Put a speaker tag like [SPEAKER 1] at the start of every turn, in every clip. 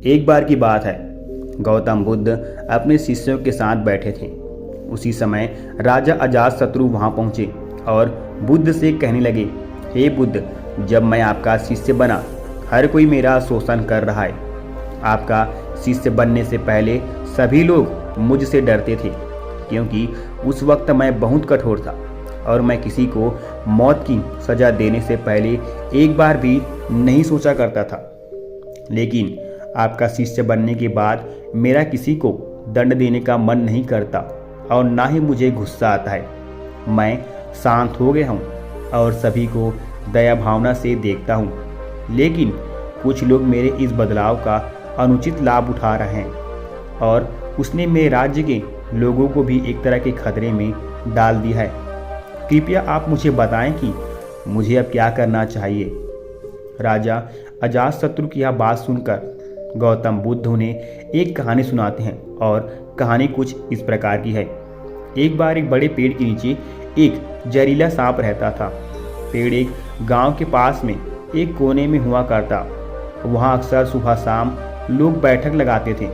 [SPEAKER 1] एक बार की बात है, गौतम बुद्ध अपने शिष्यों के साथ बैठे थे। उसी समय राजा अजातशत्रु वहां पहुंचे और बुद्ध से कहने लगे, हे बुद्ध, जब मैं आपका शिष्य बना, हर कोई मेरा शोषण कर रहा है। आपका शिष्य बनने से पहले सभी लोग मुझसे डरते थे, क्योंकि उस वक्त मैं बहुत कठोर था और मैं किसी को मौत की सज़ा देने से पहले एक बार भी नहीं सोचा करता था। लेकिन आपका शिष्य बनने के बाद मेरा किसी को दंड देने का मन नहीं करता और ना ही मुझे गुस्सा आता है। मैं शांत हो गया हूँ और सभी को दया भावना से देखता हूँ। लेकिन कुछ लोग मेरे इस बदलाव का अनुचित लाभ उठा रहे हैं और उसने मेरे राज्य के लोगों को भी एक तरह के खतरे में डाल दिया है। कृपया आप मुझे बताएं कि मुझे अब क्या करना चाहिए। राजा अजातशत्रु की यह बात सुनकर गौतम बुद्ध उन्हें एक कहानी सुनाते हैं और कहानी कुछ इस प्रकार की है। एक बार एक बड़े पेड़ के नीचे एक जहरीला सांप रहता था। पेड़ एक गांव के पास में एक कोने में हुआ करता। वहां अक्सर सुबह शाम लोग बैठक लगाते थे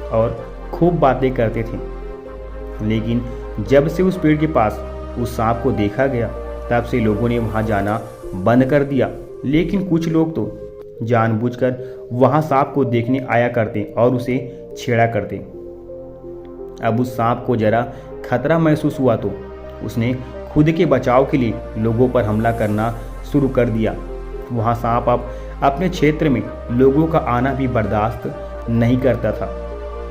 [SPEAKER 1] और खूब बातें करते थे। लेकिन जब से उस पेड़ के पास उस सांप को देखा गया, तब से लोगों ने वहां जाना बंद कर दिया। लेकिन कुछ लोग तो जानबूझकर वहां सांप को देखने आया करते और उसे छेड़ा करते। अब उस सांप को जरा खतरा महसूस हुआ तो उसने खुद के बचाव के लिए लोगों पर हमला करना शुरू कर दिया। वहां सांप अब अपने क्षेत्र में लोगों का आना भी बर्दाश्त नहीं करता था,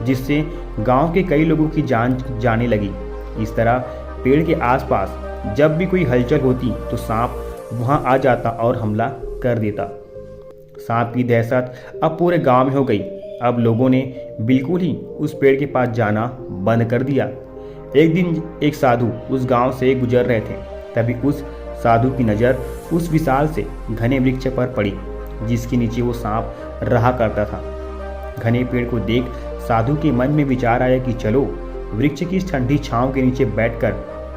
[SPEAKER 1] जिससे गांव के कई लोगों की जान जाने लगी। इस तरह पेड़ के आसपास जब भी कोई हलचल होती तो सांप वहां आ जाता और हमला कर देता। सांप की दहशत अब पूरे गांव में हो गई। अब लोगों ने बिल्कुल ही उस पेड़ के पास जाना बंद कर दिया। एक दिन एक साधु उस गांव से गुजर रहे थे। तभी उस साधु की नज़र उस विशाल से घने वृक्ष पर पड़ी, जिसके नीचे वो सांप रहा करता था। घने पेड़ को देख साधु के मन में विचार आया कि चलो वृक्ष की इस ठंडी छांव के नीचे बैठकर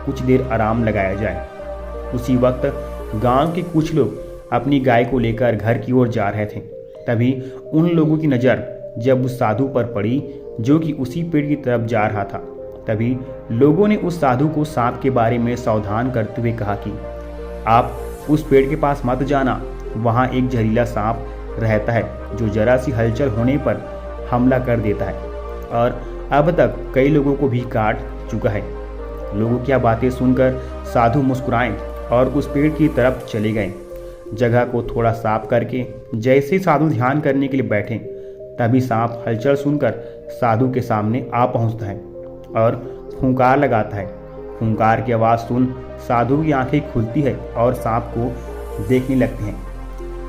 [SPEAKER 1] कुछ देर आराम लगाया जाए। उसी वक्त गांव के कुछ लोग अपनी गाय को लेकर घर की ओर जा रहे थे। तभी उन लोगों की नज़र जब उस साधु पर पड़ी, जो कि उसी पेड़ की तरफ जा रहा था। तभी लोगों ने उस साधु को सांप के बारे में सावधान करते हुए कहा कि आप उस पेड़ के पास मत जाना, वहाँ एक जहरीला सांप रहता है जो जरा सी हलचल होने पर हमला कर देता है और अब तक कई लोगों को भी काट चुका है। लोगों की बातें सुनकर साधु मुस्कुराए और उस पेड़ की तरफ चले गए। जगह को थोड़ा साफ करके जैसे साधु ध्यान करने के लिए बैठे, तभी सांप हलचल सुनकर साधु के सामने आ पहुंचता है और फुंकार लगाता है। फुंकार की आवाज़ सुन साधु की आंखें खुलती है और सांप को देखने लगते हैं।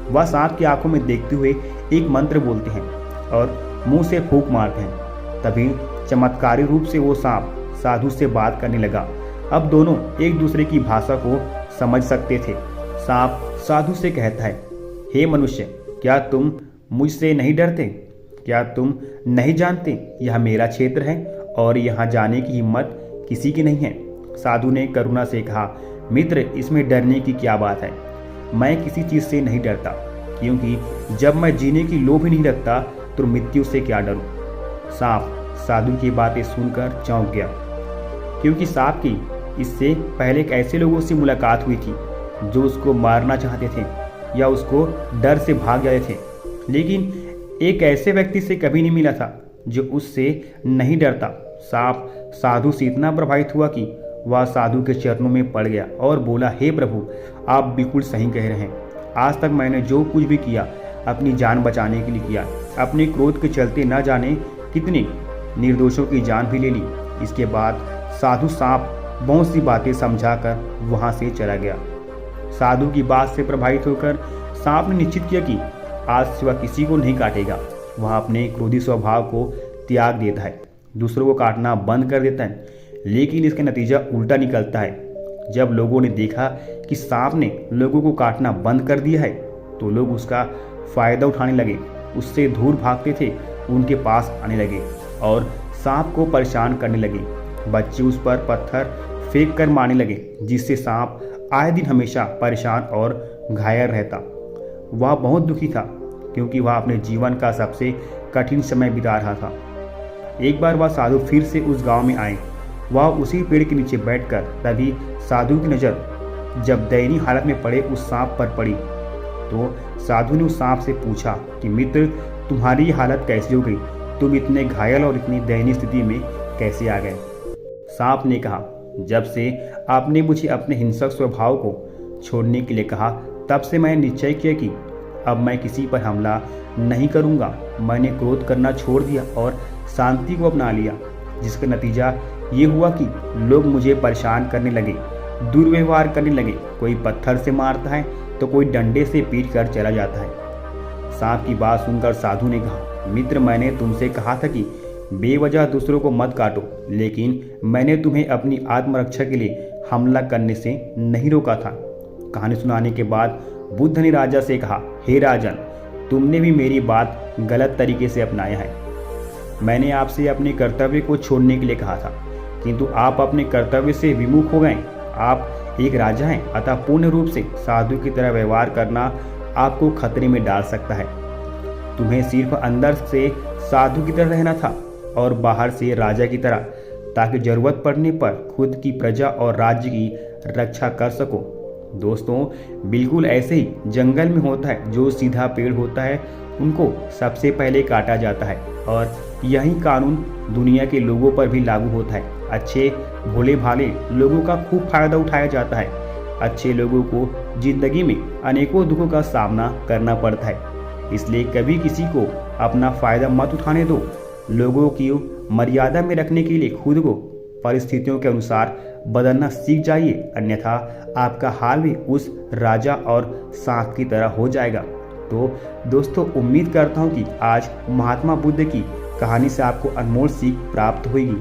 [SPEAKER 1] वह सांप की आंखों में देखते हुए एक मंत्र बोलते हैं और मुंह से फूंक मारते हैं। तभी चमत्कारी रूप से वो सांप साधु से बात करने लगा। अब दोनों एक दूसरे की भाषा को समझ सकते थे। सांप साधु से कहता है, हे मनुष्य, क्या तुम मुझसे नहीं डरते? क्या तुम नहीं जानते यह मेरा क्षेत्र है और यहाँ जाने की हिम्मत किसी की नहीं है? साधु ने करुणा से कहा, मित्र, इसमें डरने की क्या बात है? मैं किसी चीज़ से नहीं डरता, क्योंकि जब मैं जीने की लोभ ही नहीं रखता तो मृत्यु से क्या डरूं? सांप साधु की बातें सुनकर चौंक गया, क्योंकि सांप की इससे पहले ऐसे लोगों से मुलाकात हुई थी जो उसको मारना चाहते थे या उसको डर से भाग जाते थे, लेकिन एक ऐसे व्यक्ति से कभी नहीं मिला था जो उससे नहीं डरता। सांप साधु से इतना प्रभावित हुआ कि वह साधु के चरणों में पड़ गया और बोला, हे प्रभु, आप बिल्कुल सही कह रहे हैं। आज तक मैंने जो कुछ भी किया अपनी जान बचाने के लिए किया। अपने क्रोध के चलते न जाने कितने निर्दोषों की जान भी ले ली। इसके बाद साधु सांप बहुत सी बातें समझाकर वहां से चला गया। साधु की बात से प्रभावित होकर सांप ने निश्चित किया कि आज से वह किसी को नहीं काटेगा। वह अपने क्रोधी स्वभाव को त्याग देता है, दूसरों को काटना बंद कर देता है। लेकिन इसका नतीजा उल्टा निकलता है। जब लोगों ने देखा कि सांप ने लोगों को काटना बंद कर दिया है, तो लोग उसका फायदा उठाने लगे। उससे दूर भागते थे, उनके पास आने लगे और सांप को परेशान करने लगे। बच्चे उस पर पत्थर फेंक कर मारने लगे, जिससे सांप आए दिन हमेशा परेशान और घायल रहता। वह बहुत दुखी था, क्योंकि वह अपने जीवन का सबसे कठिन समय बिता रहा था। एक बार वह साधु फिर से उस गांव में आए। वह उसी पेड़ के नीचे बैठकर तभी साधु की नज़र जब दयनीय हालत में पड़े उस सांप पर पड़ी तो साधु ने उस सांप से पूछा कि मित्र, तुम्हारी ये हालत कैसी हो गई? तुम इतने घायल और इतनी दयनीय स्थिति में कैसे आ गए? सांप ने कहा, जब से आपने मुझे अपने हिंसक स्वभाव को छोड़ने के लिए कहा तब से मैंने निश्चय किया कि अब मैं किसी पर हमला नहीं करूंगा। मैंने क्रोध करना छोड़ दिया और शांति को अपना लिया, जिसका नतीजा ये हुआ कि लोग मुझे परेशान करने लगे, दुर्व्यवहार करने लगे। कोई पत्थर से मारता है तो कोई डंडे से पीट कर चला जाता है। सांप की बात सुनकर साधु ने कहा, मित्र, मैंने तुमसे कहा था कि बेवजह दूसरों को मत काटो, लेकिन मैंने तुम्हें अपनी आत्मरक्षा के लिए हमला करने से नहीं रोका था। कहानी सुनाने के बाद बुद्ध ने राजा से कहा, हे राजन, तुमने भी मेरी बात गलत तरीके से अपनाया है। मैंने आपसे अपने कर्तव्य को छोड़ने के लिए कहा था, किंतु आप अपने कर्तव्य से विमुख हो गए। आप एक राजा हैं, अतः पूर्ण रूप से साधु की तरह व्यवहार करना आपको खतरे में डाल सकता है। तुम्हें सिर्फ अंदर से साधु की तरह रहना था और बाहर से राजा की तरह, ताकि जरूरत पड़ने पर खुद की प्रजा और राज्य की रक्षा कर सको। दोस्तों, बिल्कुल ऐसे ही जंगल में होता है, जो सीधा पेड़ होता है उनको सबसे पहले काटा जाता है, और यही कानून दुनिया के लोगों पर भी लागू होता है। अच्छे भोले भाले लोगों का खूब फायदा उठाया जाता है। अच्छे लोगों को जिंदगी में अनेकों दुखों का सामना करना पड़ता है, इसलिए कभी किसी को अपना फायदा मत उठाने दो। लोगों की मर्यादा में रखने के लिए खुद को परिस्थितियों के अनुसार बदलना सीख जाइए, अन्यथा आपका हाल भी उस राजा और सांप की तरह हो जाएगा। तो दोस्तों, उम्मीद करता हूँ कि आज महात्मा बुद्ध की कहानी से आपको अनमोल सीख प्राप्त होगी।